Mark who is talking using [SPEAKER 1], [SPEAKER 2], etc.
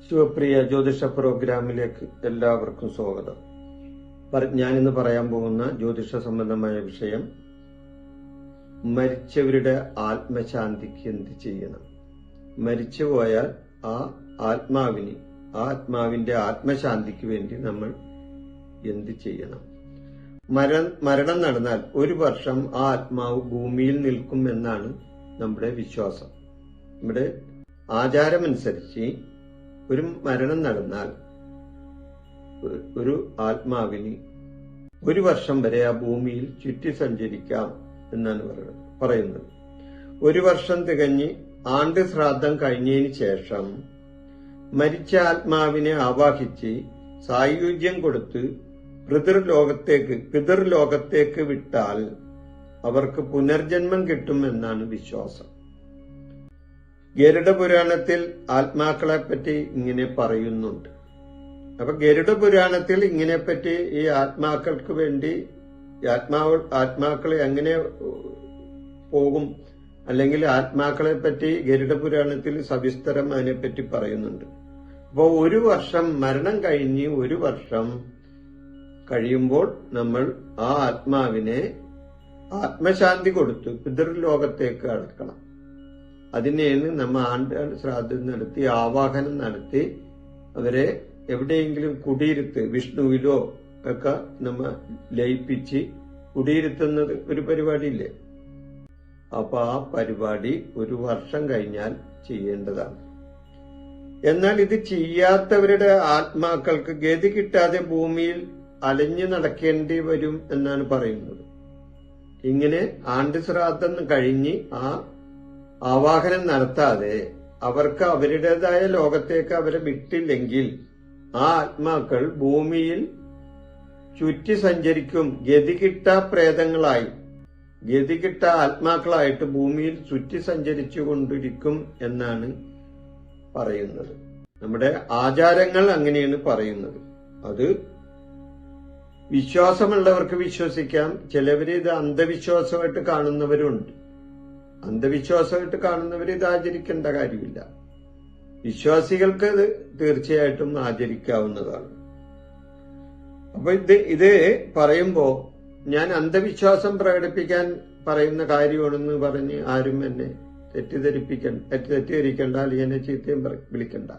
[SPEAKER 1] ശിവപ്രിയ ജ്യോതിഷ പ്രോഗ്രാമിലേക്ക് എല്ലാവർക്കും സ്വാഗതം. ഞാനിന്ന് പറയാൻ പോകുന്ന ജ്യോതിഷ സംബന്ധമായ വിഷയം, മരിച്ചവരുടെ ആത്മശാന്തിക്ക് എന്ത് ചെയ്യണം. മരിച്ചുപോയാൽ ആ ആത്മാവിന്റെ ആത്മശാന്തിക്ക് വേണ്ടി നമ്മൾ എന്ത് ചെയ്യണം. മരണം നടന്നാൽ 1 വർഷം ആ ആത്മാവ് ഭൂമിയിൽ നിൽക്കും എന്നാണ് നമ്മുടെ വിശ്വാസം. നമ്മുടെ ആചാരമനുസരിച്ച് ഒരു മരണം നടന്നാൽ ഒരു ആത്മാവിന് 1 വർഷം വരെ ആ ഭൂമിയിൽ ചുറ്റി സഞ്ചരിക്കാം എന്നാണ് പറയുന്നത്. 1 വർഷം തികഞ്ഞ് ആണ്ട് ശ്രാദ്ധം കഴിഞ്ഞതിന് ശേഷം മരിച്ച ആത്മാവിനെ ആവാഹിച്ച് സായുജ്യം കൊടുത്ത് പിതൃലോകത്തേക്ക് വിട്ടാൽ അവർക്ക് പുനർജന്മം കിട്ടും എന്നാണ് വിശ്വാസം. ഗരുഡ പുരാണത്തിൽ ആത്മാക്കളെ പറ്റി ഇങ്ങനെ പറയുന്നുണ്ട്. അപ്പൊ ഗരുഡ പുരാണത്തിൽ ഇങ്ങനെപ്പറ്റി ഈ ആത്മാക്കൾക്ക് വേണ്ടി ആത്മാക്കൾ എങ്ങനെ പോകും, അല്ലെങ്കിൽ ആത്മാക്കളെ പറ്റി ഗരുഡ പുരാണത്തിൽ സവിസ്തരം അതിനെപ്പറ്റി പറയുന്നുണ്ട്. അപ്പോ 1 വർഷം മരണം കഴിഞ്ഞ് 1 വർഷം കഴിയുമ്പോൾ നമ്മൾ ആ ആത്മാവിനെ ആത്മശാന്തി കൊടുത്ത് പിതൃലോകത്തേക്ക് അടക്കണം. അതിനെയാണ് നമ്മൾ ആണ്ടാണ്ട് ശ്രാദ്ധം നടത്തി ആവാഹനം നടത്തി അവരെ എവിടെയെങ്കിലും കുടിയിരുത്ത്, വിഷ്ണുവിലോ ഒക്കെ നമ്മ ലയിപ്പിച്ച് കുടിയിരുത്തുന്നത് ഒരു പരിപാടിയില്ലേ. അപ്പൊ ആ പരിപാടി 1 വർഷം കഴിഞ്ഞാൽ ചെയ്യേണ്ടതാണ്. എന്നാൽ ഇത് ചെയ്യാത്തവരുടെ ആത്മാക്കൾക്ക് ഗതി കിട്ടാതെ ഭൂമിയിൽ അലഞ്ഞു നടക്കേണ്ടി വരും എന്നാണ് പറയുന്നത്. ഇങ്ങനെ ആണ്ട് ശ്രാദ്ധം കഴിഞ്ഞ് ആ ആവാഹനം നടത്താതെ അവർക്ക് അവരുടേതായ ലോകത്തേക്ക് അവരെ വിട്ടില്ലെങ്കിൽ ആ ആത്മാക്കൾ ഭൂമിയിൽ ചുറ്റി സഞ്ചരിക്കും. ഗതികിട്ട ആത്മാക്കളായിട്ട് ഭൂമിയിൽ ചുറ്റി സഞ്ചരിച്ചു കൊണ്ടിരിക്കും എന്നാണ് പറയുന്നത്. നമ്മുടെ ആചാരങ്ങൾ അങ്ങനെയാണ് പറയുന്നത്. അത് വിശ്വാസമുള്ളവർക്ക് വിശ്വസിക്കാം. ചിലവര് ഇത് അന്ധവിശ്വാസമായിട്ട് കാണുന്നവരുണ്ട്. അന്ധവിശ്വാസമായിട്ട് കാണുന്നവർ ഇത് ആചരിക്കേണ്ട കാര്യമില്ല. വിശ്വാസികൾക്ക് ഇത് തീർച്ചയായിട്ടും ആചരിക്കാവുന്നതാണ്. അപ്പൊ ഇത് പറയുമ്പോ ഞാൻ അന്ധവിശ്വാസം പ്രകടിപ്പിക്കാൻ പറയുന്ന കാര്യമാണെന്ന് പറഞ്ഞ് ആരും എന്നെ തെറ്റിദ്ധരിക്കണ്ട, അല്ലെങ്കിൽ എന്നെ ചീത്തയും വിളിക്കണ്ട.